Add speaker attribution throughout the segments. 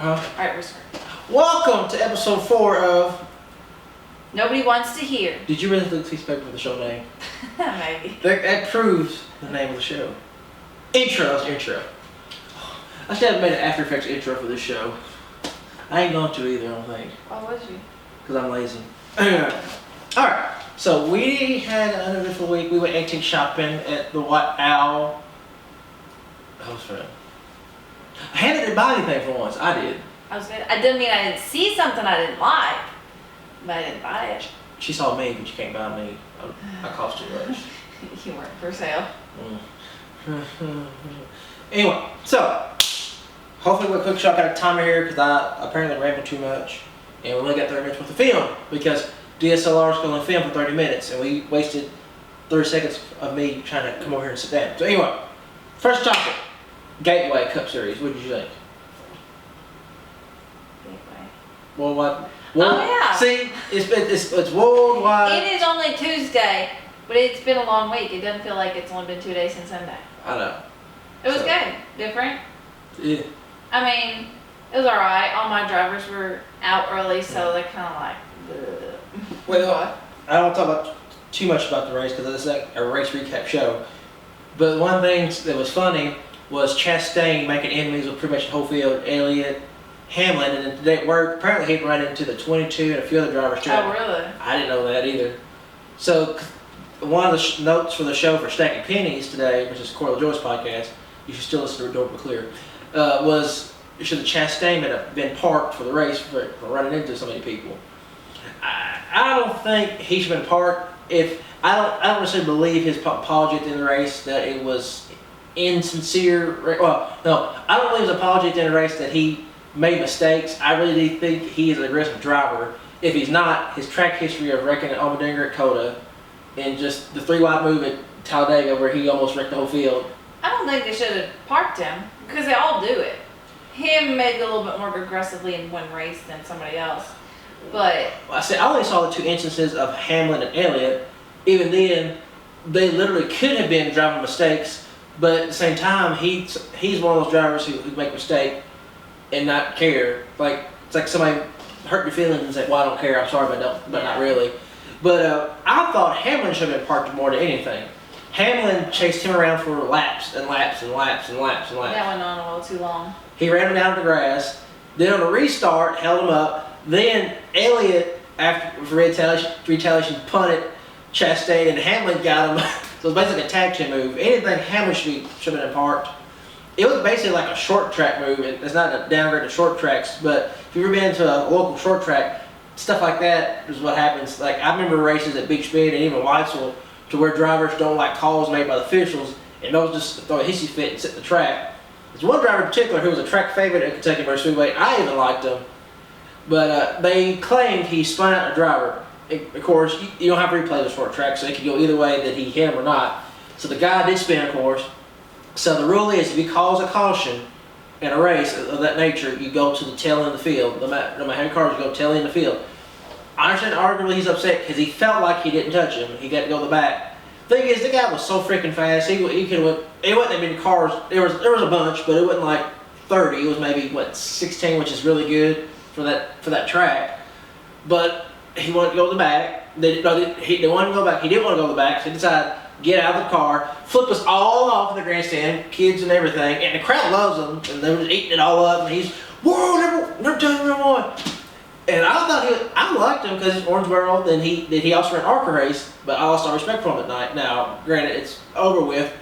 Speaker 1: Alright, we're starting.
Speaker 2: Welcome to episode 4 of...
Speaker 1: Nobody Wants to Hear.
Speaker 2: Did you really look at the piece of paper for the show name?
Speaker 1: Maybe.
Speaker 2: That proves the name of the show. Intro. I still haven't made an After Effects intro for this show. I ain't going to either, I don't think.
Speaker 1: Why would you?
Speaker 2: Because I'm lazy. Alright, so we had an uneventful week. We went antique shopping at the White Owl. I was fun. Hannah didn't buy anything for once. I did.
Speaker 1: I didn't mean I didn't see something I didn't like, but I didn't buy it.
Speaker 2: She saw me, but she can't buy me. I cost too much.
Speaker 1: You weren't for sale.
Speaker 2: Anyway, so hopefully we'll quick shot got a timer here because I apparently rambled too much, and we only got 30 minutes worth of film because DSLR is going to film for 30 minutes, and we wasted 30 seconds of me trying to come over here and sit down. So anyway, first topic, Gateway Cup Series. What did you think?
Speaker 1: Gateway.
Speaker 2: Well, what?
Speaker 1: Oh yeah.
Speaker 2: See, it's worldwide.
Speaker 1: It is only Tuesday, but it's been a long week. It doesn't feel like it's only been 2 days since Sunday.
Speaker 2: I know.
Speaker 1: It was good. Different.
Speaker 2: Yeah.
Speaker 1: I mean, it was alright. All my drivers were out early, so they're kind of like, ugh.
Speaker 2: Well, I don't talk about too much about the race because it's like a race recap show. But one thing that was funny was Chastain making enemies with pretty much the whole field. Elliott, Hamlin, and then today at work, apparently he ran into the 22 and a few other drivers too.
Speaker 1: Oh, really?
Speaker 2: I didn't know that either. So one of the notes for the show for Stacking Pennies today, which is Coral Joy's podcast, you should still listen to Door Clear, was should the Chastain have been parked for the race for running into so many people. I don't think he should have been parked. If I don't necessarily believe his apology at the end of the race that it was insincere. Well, no, I don't believe his apology at the end of the race that he made mistakes. I really do think he is an aggressive driver. If he's not, his track history of wrecking at Almadenga at Coda and just the 3-wide move at Talladega where he almost wrecked the whole field.
Speaker 1: I don't think they should have parked him because they all do it. Him maybe a little bit more aggressively in one race than somebody else, but
Speaker 2: I only saw the 2 instances of Hamlin and Elliott. Even then, they literally could have been driving mistakes, but at the same time, he's one of those drivers who make a mistake and not care. Like it's like somebody hurt your feelings and say, "Well, I don't care. I'm sorry, but not really." But I thought Hamlin should have been parked more than anything. Hamlin chased him around for laps and laps and laps and laps and laps.
Speaker 1: that went on a little too long.
Speaker 2: He ran him down to the grass. Then on a restart, held him up. Then Elliott, after retaliation, punted Chastain, and Hamlin got him. So it was basically a tag team move. Anything Hamlin should have been parked. It was basically like a short track move. It's not a downgrade to short tracks, but if you've ever been to a local short track, stuff like that is what happens. Like I remember races at Big Speed and even Weitzel to where drivers don't like calls made by the officials, and they'll just throw a hissy fit and sit the track. There's one driver in particular who was a track favorite at Kentucky Motor Speedway. I even liked him, but they claimed he spun out a driver. Of course, you don't have to replay the short track, so it could go either way that he hit him or not. So the guy did spin, of course. So the rule is if he calls a caution in a race of that nature, you go to the tail end of the field. No matter how many cars, you go tail end of the field. I understand arguably he's upset because he felt like he didn't touch him. He got to go to the back. Thing is, the guy was so freaking fast. He could have. It wasn't that many cars. There was a bunch, but it wasn't like 30. It was maybe 16, which is really good for that track. But he wanted to go to the back. They wanted to go back. He didn't want to go to the back, so he decided to get out of the car, flip us all off in the grandstand, kids and everything, and the crowd loves him, and they were just eating it all up, and he's, whoa, never done number one. And I liked him because he's Orangeboro, then he also ran ARCA race, but I lost all respect for him at night. Now, granted, it's over with,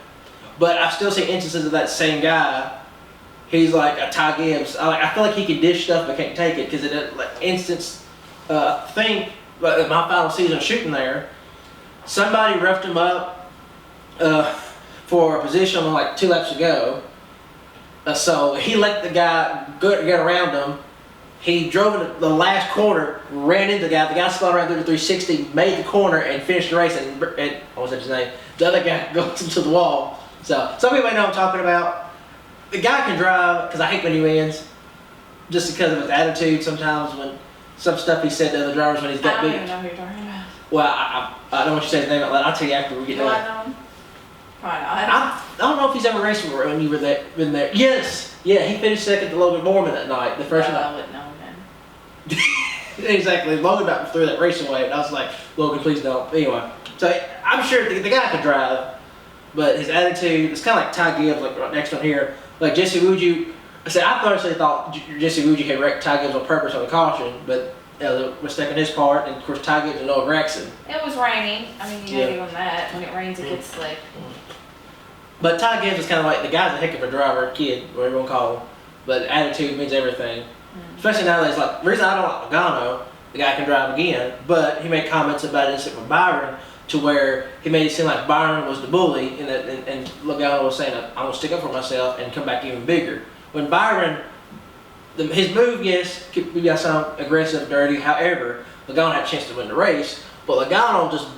Speaker 2: but I still see instances of that same guy. He's like a Ty Gibbs. I feel like he can dish stuff but can't take it because it like instance thing. But my final season shooting there, somebody roughed him up for a position on like 2 laps to go. So he let the guy get around him. He drove in the last corner, ran into the guy. The guy spun around through the 360, made the corner, and finished the race. And what was that his name? The other guy goes into the wall. So some people may know what I'm talking about. The guy can drive because I hate when he wins, just because of his attitude. Sometimes when some stuff he said to other drivers when he's that big.
Speaker 1: I don't even know who you're talking about.
Speaker 2: Well, I don't want you to say his name out loud. I'll tell you after we get done.
Speaker 1: Do I know him? Probably not.
Speaker 2: I don't know if he's ever raced when you were there. Been there. Yes. Yeah, he finished second to Logan Norman that night. The first night.
Speaker 1: I wouldn't know then.
Speaker 2: Exactly. Logan about threw that race away, and I was like, Logan, please don't. Anyway, so I'm sure the guy could drive, but his attitude, it's kind of like Ty Gibbs, like right next one here. Like Jesse Wuju, I honestly thought Jesse Wuju had wrecked Ty Gibbs on purpose on the caution, but the mistake on his part, and of course Ty Gibbs and Noah Gregson.
Speaker 1: It was raining. I mean, you know, even that, when it rains, it gets slick.
Speaker 2: But Ty Gibbs is kind of like, the guy's a heck of a driver, kid, whatever you want to call him. But attitude means everything. Especially nowadays, like, the reason I don't like Logano, the guy can drive again, but he made comments about it with Byron to where he made it seem like Byron was the bully, and Logano was saying, I'm going to stick up for myself and come back even bigger. When Byron, his move, yes, could sound aggressive, dirty, however, Logano had a chance to win the race, but Logano just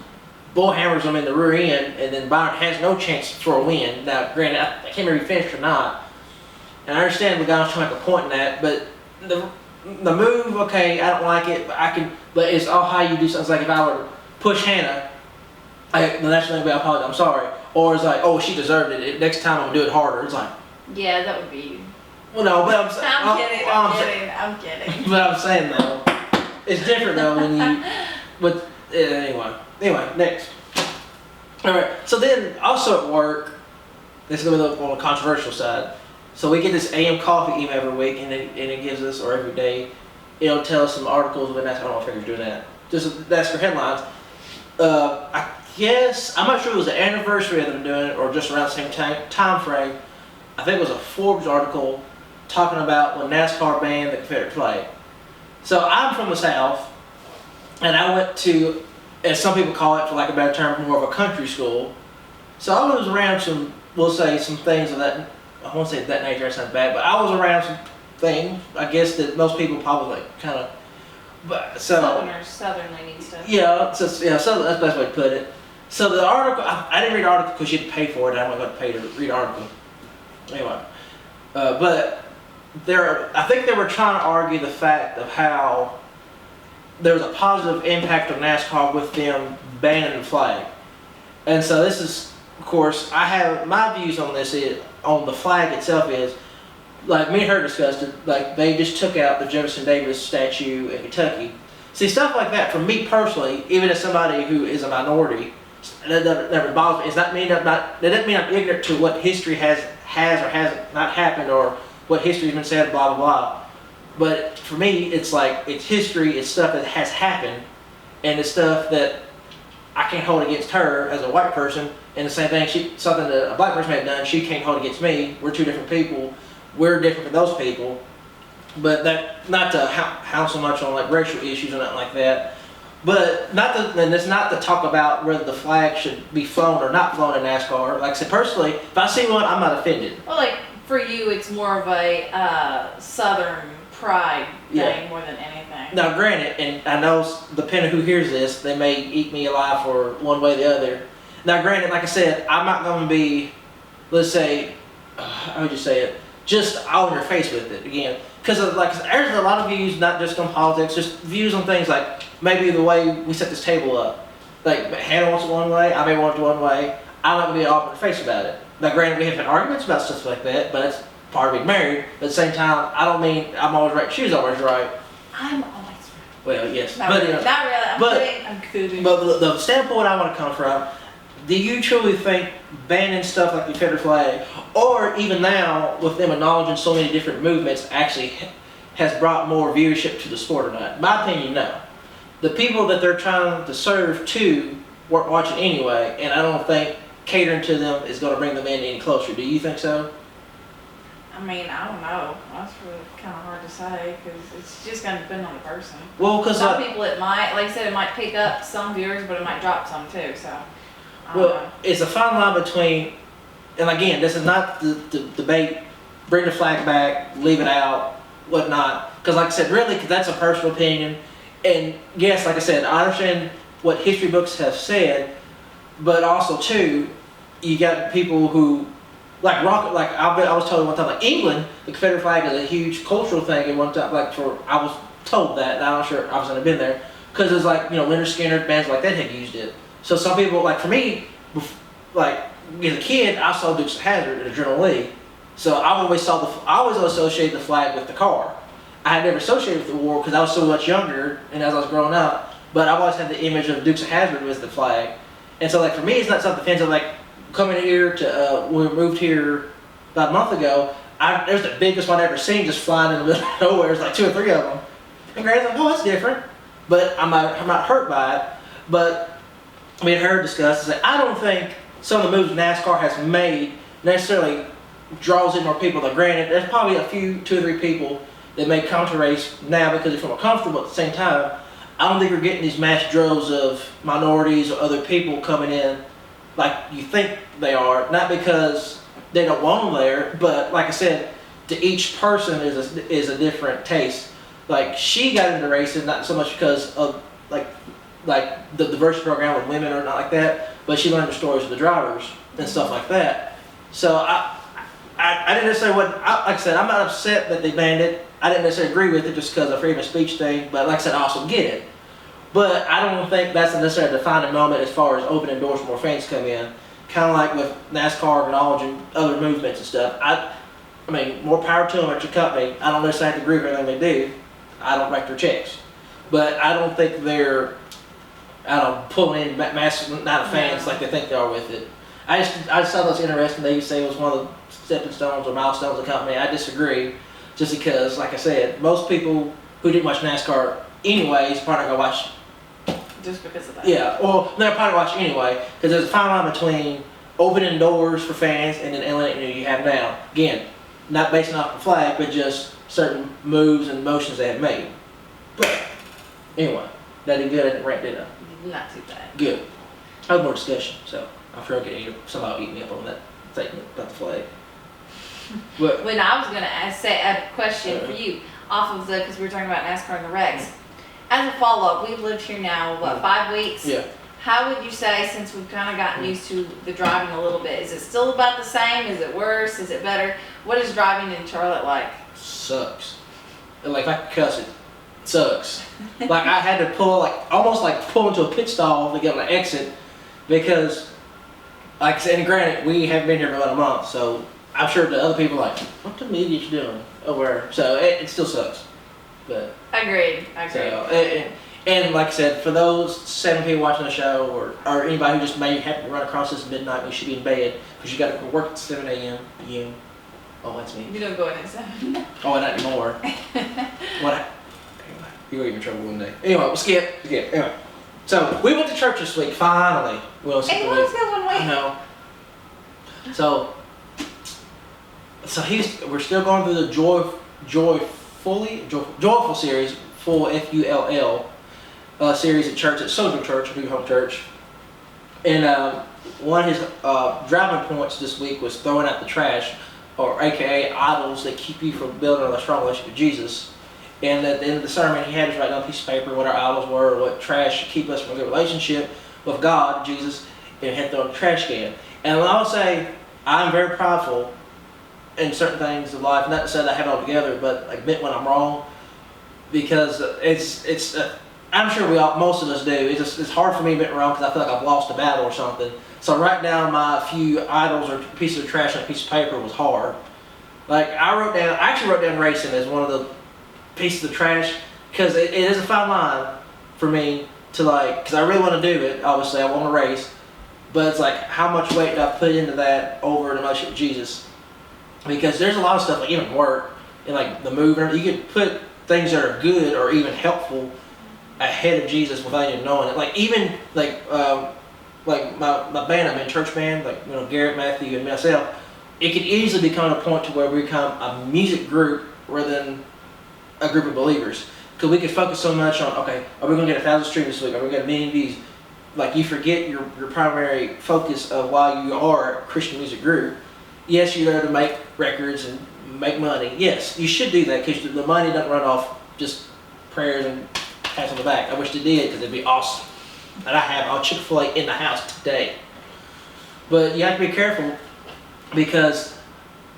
Speaker 2: bull hammers him in the rear end, and then Byron has no chance for a win. Now, granted, I can't remember if he finished or not, and I understand Logano's trying to make a point in that, but the move, okay, I don't like it, but it's all how you do something. It's like if I were to push Hannah, the national thing, I apologize, I'm sorry, or it's like, oh, she deserved it. Next time I'm gonna do it harder. It's like,
Speaker 1: yeah, that would be you.
Speaker 2: Well, no, but I'm saying,
Speaker 1: I'm kidding.
Speaker 2: But I'm saying though, it's different though when you, but anyway, next. All right, so then also at work, this is gonna be on the controversial side. So we get this AM coffee email every week, and it gives us, or every day, it'll tell us some articles. But I don't know if you're doing that. Just that's for headlines. I guess I'm not sure it was the anniversary of them doing it, or just around the same time frame. I think it was a Forbes article talking about when NASCAR banned the Confederate flag. So I'm from the South, and I went to, as some people call it, for lack of a better term, more of a country school. So I was around some, we'll say, some things of that. I won't say that nature, that sounds bad, but I was around some things, I guess, that most people probably like, kind of, but so.
Speaker 1: Southern leaning stuff.
Speaker 2: Yeah, so that's the best way to put it. So the article, I didn't read the article because you had to pay for it, and I wasn't going to pay to read the article. Anyway, but I think they were trying to argue the fact of how there was a positive impact on NASCAR with them banning the flag. And so this is, of course, I have my views on this on the flag itself is, like me and her discussed it, like they just took out the Jefferson Davis statue in Kentucky. See, stuff like that, for me personally, even as somebody who is a minority, that never bothers me. It's not mean that doesn't mean I'm ignorant to what history has or hasn't not happened, or what history's been said, blah blah blah. But for me, it's like, it's history, it's stuff that has happened, and it's stuff that I can't hold against her as a white person. And the same thing, something that a black person may have done, she can't hold against me. We're two different people. We're different from those people. But that, not to hound so much on like racial issues or nothing like that. But and it's not to talk about whether the flag should be flown or not flown in NASCAR. Like I said, personally, if I see one, I'm not offended.
Speaker 1: Well, like for you, it's more of a Southern pride thing more than anything.
Speaker 2: Now, granted, and I know depending on who hears this, they may eat me alive for one way or the other. Now, granted, like I said, I'm not going to be, let's say, how would you say it, just all in your face with it again. Because there's a lot of views, not just on politics, just views on things like maybe the way we set this table up. Like, Hannah wants it one way, I may want it one way. I'm not going to be all in your face about it. Now, granted, we have had arguments about stuff like that, but that's part of being married. But at the same time, I don't mean I'm always right, she's always right.
Speaker 1: I'm always right.
Speaker 2: Well, yes.
Speaker 1: Not really. I'm kidding.
Speaker 2: But the standpoint I want to come from, do you truly think banning stuff like the Confederate flag, or even now with them acknowledging so many different movements, actually has brought more viewership to the sport or not? In my opinion, no. The people that they're trying to serve to weren't watching anyway, and I don't think catering to them is going to bring them in any closer. Do you think so?
Speaker 1: I mean, I don't know. That's really kind of hard to say because it's just going to depend on the person.
Speaker 2: Well, because
Speaker 1: some people it might, like I said, it might pick up some viewers, but it might drop some too. So.
Speaker 2: It's a fine line between, and again, this is not the debate, bring the flag back, leave it out, whatnot. Because like I said, really, because that's a personal opinion. And yes, like I said, I understand what history books have said, but also too, you got people who, I was told one time, like England, the Confederate flag is a huge cultural thing at one time, I was told that, and I'm not sure, obviously I've been there, because it's like, Leonard Skinner, bands like that had used it. So some people, like for me, like as a kid, I saw Dukes of Hazzard at a Adrenaline League. So I always associated the flag with the car. I had never associated with the war because I was so much younger and as I was growing up. But I always had the image of Dukes of Hazzard as the flag. And so like for me, it's not something fancy. Like coming here to when we moved here about a month ago, there's the biggest one I've ever seen just flying in the middle of nowhere. There's like 2 or 3 of them. And Granny's like, oh, that's different. But I'm not hurt by it. But we had heard discussed and say, I don't think some of the moves NASCAR has made necessarily draws in more people. Like granted, there's probably a few, 2 or 3 people that may come to race now because they feel more comfortable. At the same time, I don't think we're getting these mass droves of minorities or other people coming in like you think they are. Not because they don't want them there, but like I said, to each person is a different taste. Like she got into racing not so much because of like the diversity program with women or not like that, but she learned the stories of the drivers and stuff like that. So I didn't necessarily like I said, I'm not upset that they banned it. I didn't necessarily agree with it just because of freedom of speech thing, but like I said, I also get it. But I don't think that's a necessarily defining moment as far as opening doors for more fans to come in. Kind of like with NASCAR acknowledging other movements and stuff. I mean, more power to them at your company. I don't necessarily have to agree with everything they do. I don't write their checks. But I don't think they're pulling in mass not of fans like they think they are with it. I just thought that was interesting. They used to say it was one of the stepping stones or milestones of the company. I disagree, just because, like I said, most people who didn't watch NASCAR anyways probably not gonna watch.
Speaker 1: Just because of that.
Speaker 2: Yeah, well, they're probably watch anyway because there's a fine line between opening doors for fans and then eliminating you have now. Again, not based off the flag, but just certain moves and motions they have made. But anyway, that did good. I didn't rant, did I?
Speaker 1: Not too bad.
Speaker 2: Good. I have more discussion, so I'm sure I could somebody eat me up on that statement about the flag. But
Speaker 1: When I was going to ask a question for you, off of because we were talking about NASCAR and the regs. As a follow-up, we've lived here now, 5 weeks?
Speaker 2: yeah,
Speaker 1: How would you say, since we've kind of gotten used to the driving a little bit, is it still about the same? Is it worse? Is it better? What is driving in Charlotte like?
Speaker 2: sucks. Like if I could cuss it, sucks. Like I had to almost pull into a pit stall to get on the exit because, like I said, and granted, we haven't been here for about a month, so I'm sure the other people are like, what the idiot you doing over there? So it still sucks. But
Speaker 1: Agreed.
Speaker 2: so, and like I said, for those 7 people watching the show or anybody who just may happen to run across this midnight when you should be in bed because you got to work at 7 a.m. Oh, that's me.
Speaker 1: You don't go in at 7.
Speaker 2: Oh, not anymore. What? You'll get in trouble one day. Anyway, we'll skip. Anyway, so we went to church this week. Finally, we'll skip
Speaker 1: Hey,
Speaker 2: the
Speaker 1: let's
Speaker 2: week.
Speaker 1: go one way.
Speaker 2: I know. So we're still going through the joyful series, full FULL series at church at Sojourn Church, New Home Church, and one of his driving points this week was throwing out the trash, or AKA idols that keep you from building a strong relationship with Jesus. And at the end of the sermon, he had us write down a piece of paper what our idols were, or what trash should keep us from a good relationship with God, Jesus, and had thrown a trash can. And I would say I'm very prideful in certain things in life. Not to say that I have it all together, but I admit when I'm wrong, because it's. I'm sure most of us do. It's hard for me to admit wrong because I feel like I've lost a battle or something. So write down my few idols or pieces of trash on a piece of paper was hard. Like I actually wrote down racing as one of the pieces of trash because it is a fine line for me to because I really want to do it. Obviously, I want to race, but it's like how much weight do I put into that over the relationship with Jesus? Because there's a lot of stuff like even work and like the movement. You can put things that are good or even helpful ahead of Jesus without even knowing it. Like even my band, I'm in church band, Garrett, Matthew, and myself. It could easily become a point to where we become a music group rather than a group of believers. Because we could focus so much on, okay, are we going to get 1,000 streams this week? Are we going to get a million views? Like you forget your primary focus of why you are a Christian music group. Yes, you're there to make records and make money. Yes, you should do that because the money doesn't run off just prayers and pats on the back. I wish they did because it'd be awesome. And I have all Chick-fil-A in the house today. But you have to be careful because,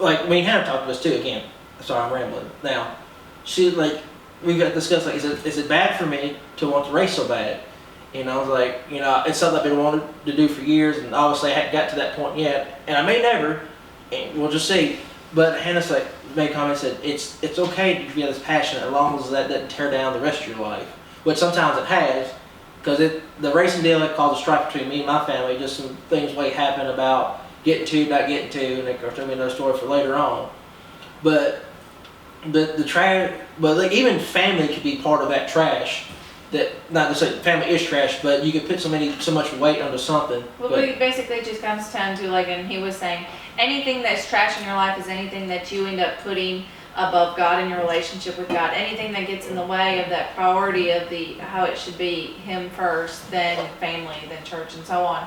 Speaker 2: me and Hannah talked about this too again. Sorry, I'm rambling now. We got to discuss, is it bad for me to want to race so bad? I was like, it's something I've been wanting to do for years, and obviously I hadn't got to that point yet, and I may never, and we'll just see. But Hannah made a comment, said it's okay to be this passionate as long as that doesn't tear down the rest of your life. Which sometimes it has, because the racing deal had caused a strife between me and my family. Just some things way happened about getting to, not getting to, and they'll tell me another story for later on. But the trash, but like even family could be part of that trash. That not to say family is trash, but you could put so much weight onto something.
Speaker 1: Well, we basically just comes down to like, and he was saying, anything that's trash in your life is anything that you end up putting above God in your relationship with God. Anything that gets in the way of that priority of how it should be Him first, then family, then church, and so on.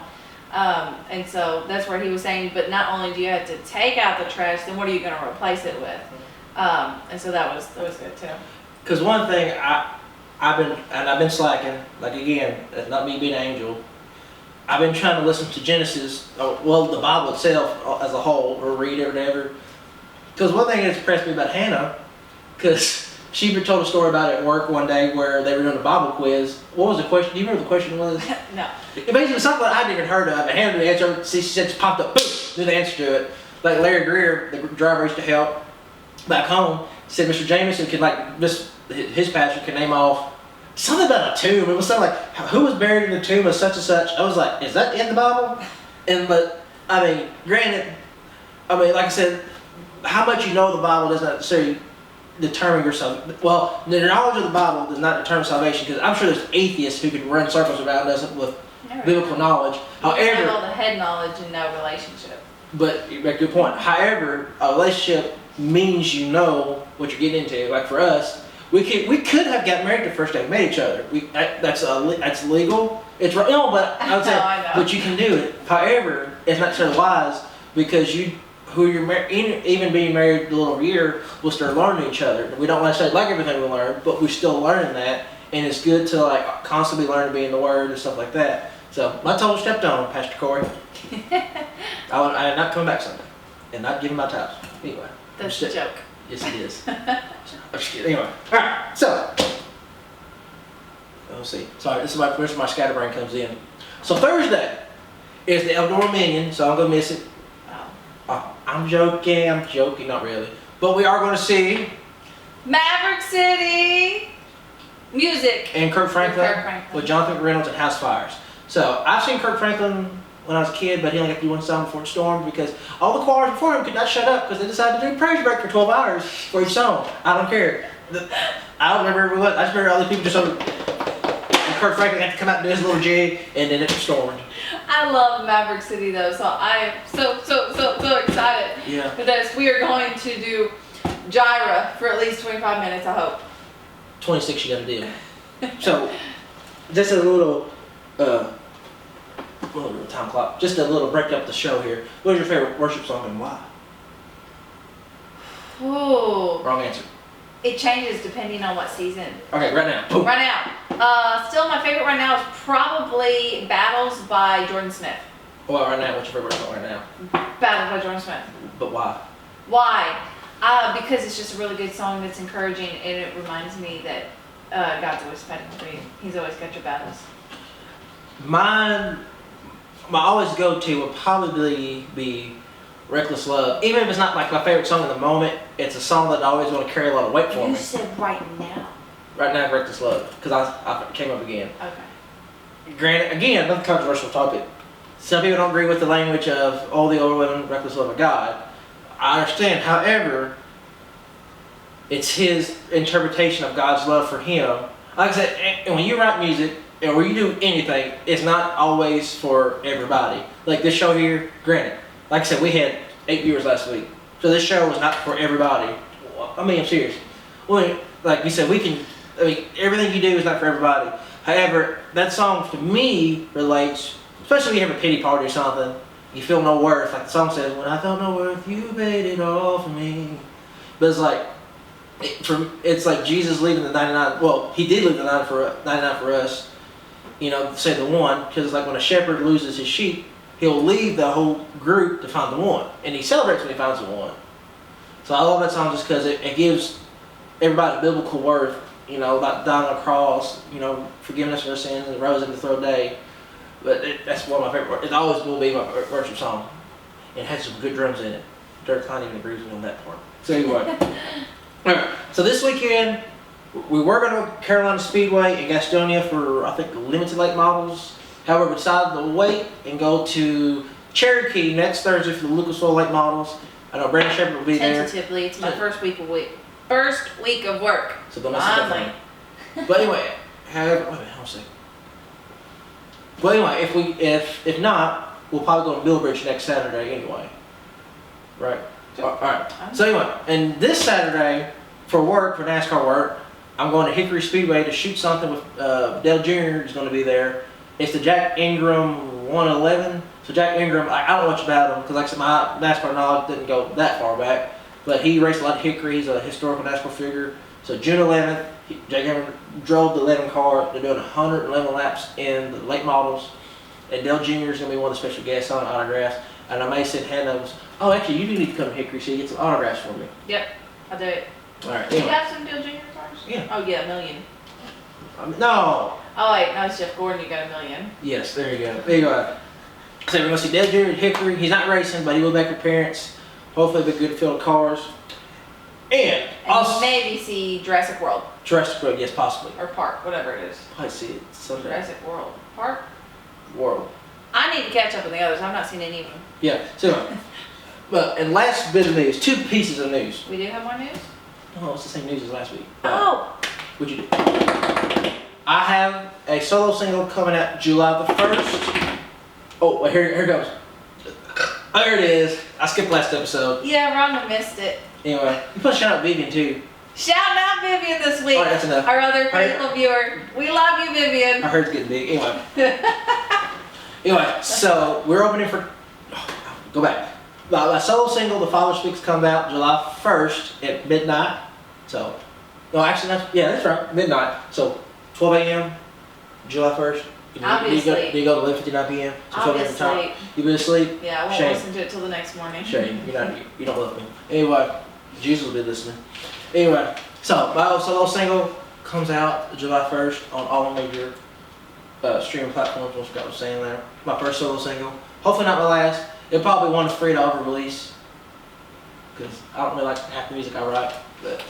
Speaker 1: And so that's where he was saying, but not only do you have to take out the trash, then what are you going to replace it with? And so that was good too.
Speaker 2: Because one thing I've been slacking. Like again, that's not me being an angel. I've been trying to listen to Genesis, the Bible itself as a whole, or read it or whatever. Because one thing that's impressed me about Hannah, because she told a story about it at work one day where they were doing a Bible quiz. What was the question? Do you remember the question was?
Speaker 1: No.
Speaker 2: It basically was something that I'd never heard of. And Hannah knew the answer. She said it popped up, boom, knew the answer to it. Like Larry Greer, the driver used to help back home, said Mr. Jameson could his pastor could name off something about a tomb. It was something like, who was buried in the tomb of such and such? I was like, is that in the Bible? But I mean, granted, like I said, how much you know the Bible does not necessarily determine your salvation. Well, the knowledge of the Bible does not determine salvation, because I'm sure there's atheists who could run circles around us with biblical knowledge.
Speaker 1: However, have all the head knowledge and no relationship.
Speaker 2: But you make a good point. However, a relationship means you know what you're getting into. Like for us, we could have got married the first day we met each other. That's legal. It's right. No, but I would say, but you can do it. However, it's not so wise, because even being married a little over a year, we'll start learning each other. We don't necessarily like everything we learn, but we're still learning that, and it's good to like constantly learn to be in the Word and stuff like that. So my toe stepped on, Pastor Corey. I am not coming back Sunday, and not giving my tithes. Anyway,
Speaker 1: that's a joke.
Speaker 2: Yes, it is. I'm just kidding. Anyway, all right. So let's see. Sorry, this is where my scatterbrain comes in. So Thursday is the Eldora Minion, so I'm gonna miss it. I'm joking, not really. But we are going to see
Speaker 1: Maverick City music
Speaker 2: and Kirk Franklin with Jonathan Reynolds and House Fires. So I've seen Kirk Franklin when I was a kid, but he only got to do one song before it stormed, because all the choirs before him could not shut up because they decided to do a praise break for 12 hours for each song. I don't care. I don't remember what. I just remember all these people just and Kirk Franklin had to come out and do his little jig, and then it stormed.
Speaker 1: I love Maverick City though, so I am so excited for this. We are going to do Gyra for at least 25 minutes, I hope.
Speaker 2: 26 you got to do. So, just a little time clock, just a little break up the show here. What is your favorite worship song and why?
Speaker 1: Ooh.
Speaker 2: Wrong answer.
Speaker 1: It changes depending on what season.
Speaker 2: Okay, right now. Boom.
Speaker 1: Right now. Still my favorite right now is probably Battles by Jordan Smith.
Speaker 2: Well, right now, what's your favorite song right now?
Speaker 1: Battles by Jordan Smith.
Speaker 2: But why?
Speaker 1: Why? Because it's just a really good song that's encouraging, and it reminds me that God's always fighting for you. He's always got your battles.
Speaker 2: My always go-to would probably be Reckless Love. Even if it's not like my favorite song in the moment, it's a song that I always want to carry a lot of weight for me.
Speaker 1: You said right now.
Speaker 2: Right now, Reckless Love, because I came up again.
Speaker 1: Okay.
Speaker 2: Granted, again, another controversial topic. Some people don't agree with the language of all the overwhelming reckless love of God. I understand. However, it's his interpretation of God's love for him. Like I said, and when you write music, or when you do anything, it's not always for everybody. Like this show here, granted, like I said, we had 8 viewers last week. So this show was not for everybody. I mean, I'm serious. Well, like you said, everything you do is not for everybody. However, that song to me relates, especially when you have a pity party or something, you feel no worth. Like the song says, when I felt no worth, you paid it all for me. But it's like, it's like Jesus leaving the 99, well, he did leave the 99 for us, to save the one, because it's like when a shepherd loses his sheep, he'll leave the whole group to find the one. And he celebrates when he finds the one. So I love that song just because it gives everybody biblical worth, about dying on a cross, forgiveness for our sins, and rose in the third day. But that's one of my favorite. It always will be my worship song. It has some good drums in it. Derek Klein even agrees with me on that part. So anyway, alright. So this weekend we were going to Carolina Speedway in Gastonia for I think limited late models. However, we decided to wait and go to Cherokee next Thursday for the Lucas Oil late models. I know Brandon Shepard will be there.
Speaker 1: Tentatively, it's my first week of work.
Speaker 2: So don't mess it up for me. But anyway, however, wait a minute, hold on a second. But anyway, if not, we'll probably go to Millbridge next Saturday anyway. Right? Alright. So anyway, and this Saturday for work, for NASCAR work, I'm going to Hickory Speedway to shoot something with Dale Jr. is going to be there. It's the Jack Ingram 111. So Jack Ingram, I don't know much about him because like I said, my NASCAR knowledge didn't go that far back. But he raced a lot of Hickory. He's a historical NASCAR figure. So June 11th, Jack Ingram drove the 11 car. They're doing 111 laps in the late models. And Dale Jr. is going to be one of the special guests on autographs. And I may send Hannah, oh, actually, you do need to come to Hickory so you get some autographs for me.
Speaker 1: Yep, I'll do it.
Speaker 2: All right.
Speaker 1: Do
Speaker 2: Anyway.
Speaker 1: you have some Dale Jr. cars?
Speaker 2: Yeah.
Speaker 1: Oh, yeah, a million.
Speaker 2: No.
Speaker 1: Oh, wait, no, it's Jeff Gordon, you got a million.
Speaker 2: Yes, there you go. There you go. So we're going to see Dale Jr. at Hickory. He's not racing, but he will back with parents. Hopefully, it'll be a good field of cars. And also,
Speaker 1: maybe see Jurassic World.
Speaker 2: Jurassic World, yes, possibly.
Speaker 1: Or Park, whatever it is.
Speaker 2: Probably see it someday.
Speaker 1: Jurassic World. Park?
Speaker 2: World.
Speaker 1: I need to catch up with the others. I've not seen any of them.
Speaker 2: Yeah. So, but and last bit of news, 2 pieces of news.
Speaker 1: We do have more news?
Speaker 2: Oh, it's the same news as last week.
Speaker 1: Oh.
Speaker 2: What'd you do? I have a solo single coming out July the 1st. Oh, well, here it goes. There it is. I skipped last episode.
Speaker 1: Yeah, Rhonda missed it.
Speaker 2: Anyway, you put shout out Vivian too.
Speaker 1: Shout out Vivian this week.
Speaker 2: All right, that's enough.
Speaker 1: Our other faithful viewer. We love you, Vivian.
Speaker 2: I heard it's getting big. Anyway, so we're opening for. Go back. My solo single, The Father Speaks, comes out July 1st at midnight. So, no, actually, that's right, midnight. So, 12 a.m. July 1st.
Speaker 1: Obviously.
Speaker 2: Do you go to 11:59 p.m.? So 12 a.m. time. You been asleep?
Speaker 1: Yeah, I won't
Speaker 2: Shame.
Speaker 1: listen to it till the next morning.
Speaker 2: Shame. You don't love me. Anyway, Jesus will be listening. Anyway, so my solo single comes out July 1st on all major streaming platforms. Once I forgot what I was saying there. My first solo single. Hopefully not my last. It'll probably be one that's free to over-release. Because I don't really like half the music I write. But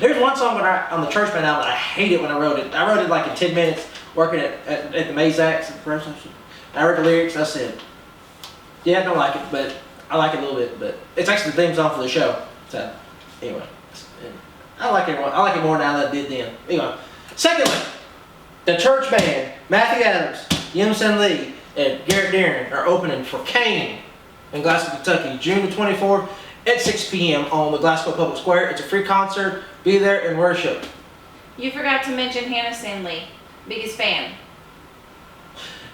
Speaker 2: there's one song on the Church Band album that I hated when I wrote it. I wrote it like in 10 minutes working at the Mazax. I read the lyrics and I said, yeah, I don't like it, but I like it a little bit. But it's actually the theme song for the show. So anyway, I like it more now than I did then. Anyway, secondly, the Church Band, Matthew Adams, Yim Sanlaeid, and Garrett Darren are opening for Kane in Glasgow, Kentucky, June the 24th at 6 p.m. on the Glasgow Public Square. It's a free concert. Be there and worship.
Speaker 1: You forgot to mention Hannah Stanley, biggest fan.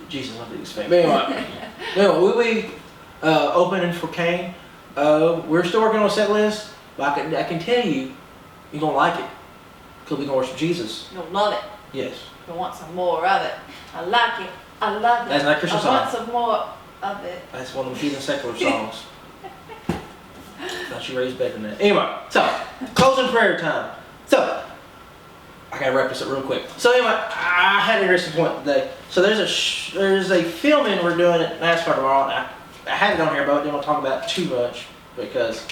Speaker 2: Jesus, I'm the biggest fan. But anyway, we'll be opening for Kane. We're still working on a set list, but I can tell you, you're going to like it. Because we're going to worship Jesus.
Speaker 1: You'll love it.
Speaker 2: Yes.
Speaker 1: You'll want some more of it. I like it. I love it.
Speaker 2: That's not a Christian song.
Speaker 1: I want some more of it.
Speaker 2: That's one of them heathen secular songs. Thought you raised better than that. Anyway, so closing prayer time. So I gotta wrap this up real quick. So anyway, I had an interesting point today. So there's a filming we're doing at NASCAR tomorrow. And I had it on here, but I didn't want to talk about it too much because,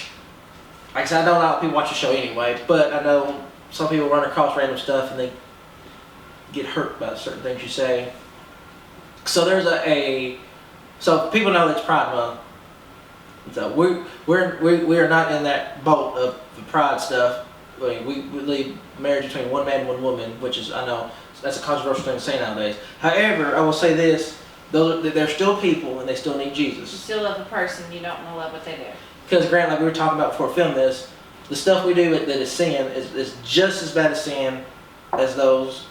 Speaker 2: like I said, I don't know how people watch the show anyway. But I know some people run across random stuff and they get hurt by certain things you say. So there's so people know it's Pride Month. So we are not in that boat of the pride stuff. I mean, we leave marriage between one man and one woman, which is, I know that's a controversial thing to say nowadays. However, I will say this: they're still people and they still need
Speaker 1: You
Speaker 2: Jesus.
Speaker 1: still love a person. You don't want to love what they do.
Speaker 2: Because, Grant, like we were talking about before we filmed this, the stuff we do that is sin is just as bad as sin as those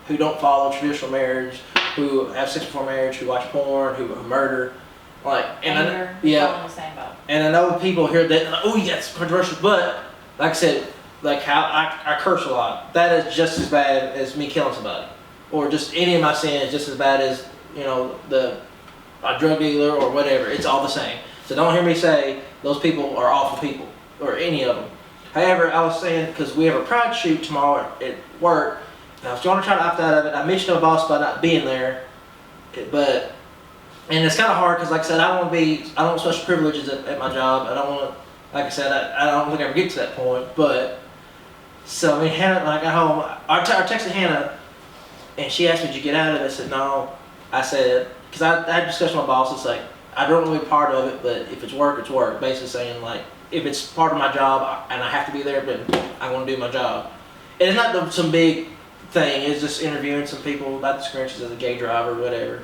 Speaker 2: who don't follow traditional marriage, who have sex before marriage, who watch porn, who murder. Like, and
Speaker 1: Anger,
Speaker 2: yeah,
Speaker 1: all in the same boat.
Speaker 2: and I know people hear that, oh yeah, it's controversial, but like I said, like how I curse a lot. That is just as bad as me killing somebody, or just any of my sins, just as bad as a drug dealer or whatever. It's all the same. So don't hear me say those people are awful people or any of them. However, I was saying because we have a pride shoot tomorrow at work. Now, if you want to try to opt out of it, I mentioned my boss by not being there, and it's kind of hard because, like I said, I don't want special privileges at my job. I don't want like I said, I don't think I ever get to that point, but, so I mean, Hannah, when I got home, I texted Hannah, and she asked me, did you get out of it? I said, no. I said, because I had discussed with my boss, it's like, I don't want to be part of it, but if it's work, it's work. Basically saying, like, if it's part of my job and I have to be there, then I want to do my job. And it's not some big thing, it's just interviewing some people about the experiences as a gay driver or whatever.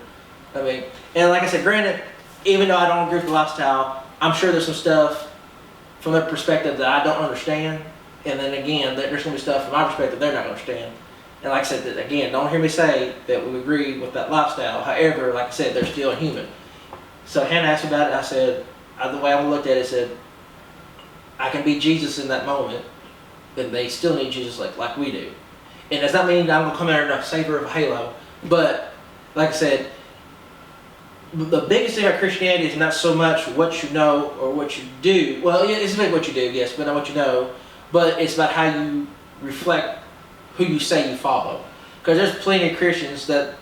Speaker 2: I mean, and like I said, granted, even though I don't agree with the lifestyle, I'm sure there's some stuff from their perspective that I don't understand. And then again, there's going to be stuff from my perspective they're not going to understand. And like I said, that again, don't hear me say that we agree with that lifestyle. However, like I said, they're still human. So Hannah asked me about it. I said, the way I looked at it, I said, I can be Jesus in that moment, but they still need Jesus like we do. And does not mean that I'm going to come out and save her of a halo. But like I said, the biggest thing about Christianity is not so much what you know or what you do. Well, yeah, it's about what you do, yes, but not what you know. But it's about how you reflect who you say you follow. Because there's plenty of Christians that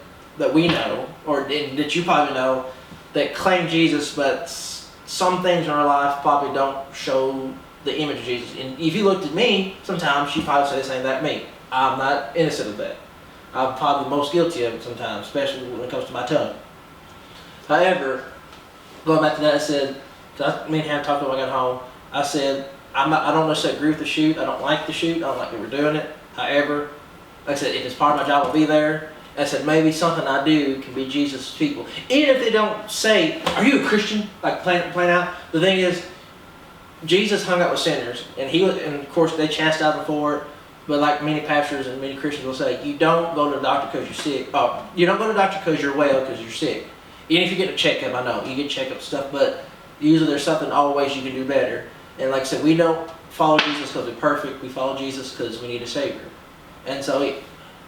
Speaker 2: we know, or that you probably know, that claim Jesus, but some things in our life probably don't show the image of Jesus. And if you looked at me, sometimes you probably say the same about me. I'm not innocent of that. I'm probably the most guilty of it sometimes, especially when it comes to my tongue. However, going back to that, I said, me and Hannah talked about when I got home, I said, I don't necessarily agree with the shoot. I don't like the shoot. I don't like that we're doing it. However, like I said, if it's part of my job, I'll be there. I said, maybe something I do can be Jesus' people. Even if they don't say, are you a Christian? Like, plain out. The thing is, Jesus hung out with sinners. And of course, they chastised him for it. But like many pastors and many Christians will say, you don't go to the doctor because you're sick. Oh, you don't go to the doctor because you're well, because you're sick. Even if you get a checkup, I know, you get checkup stuff, but usually there's something always you can do better. And like I said, we don't follow Jesus because we're perfect. We follow Jesus because we need a Savior. And so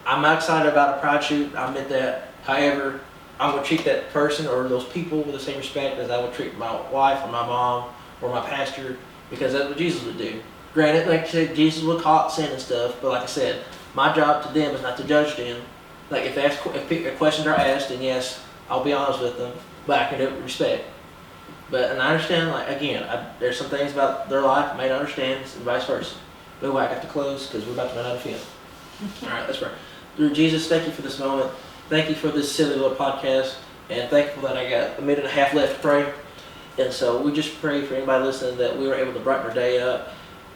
Speaker 2: I'm not excited about a pride shoot. I admit that. However, I'm going to treat that person or those people with the same respect as I would treat my wife or my mom or my pastor, because that's what Jesus would do. Granted, like I said, Jesus would call out sin and stuff, but like I said, my job to them is not to judge them. Like if questions are asked, then yes, I'll be honest with them, but I can do it with respect. And I understand, like, again, there's some things about their life I may not understand, and vice versa. But I have to close because we're about to run out of film. All right, let's pray. Lord Jesus, thank you for this moment. Thank you for this silly little podcast, and thankful that I got a minute and a half left to pray. And so we just pray for anybody listening that we were able to brighten their day up,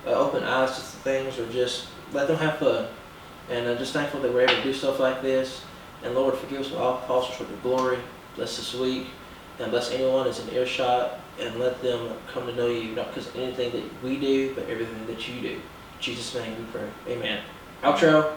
Speaker 2: open eyes to things, or just let them have fun. And I'm just thankful that we're able to do stuff like this. And Lord, forgive us for all false short of glory. Bless this week. And bless anyone that's in earshot, and let them come to know you, not because of anything that we do, but everything that you do. In Jesus' name we pray. Amen. Outro.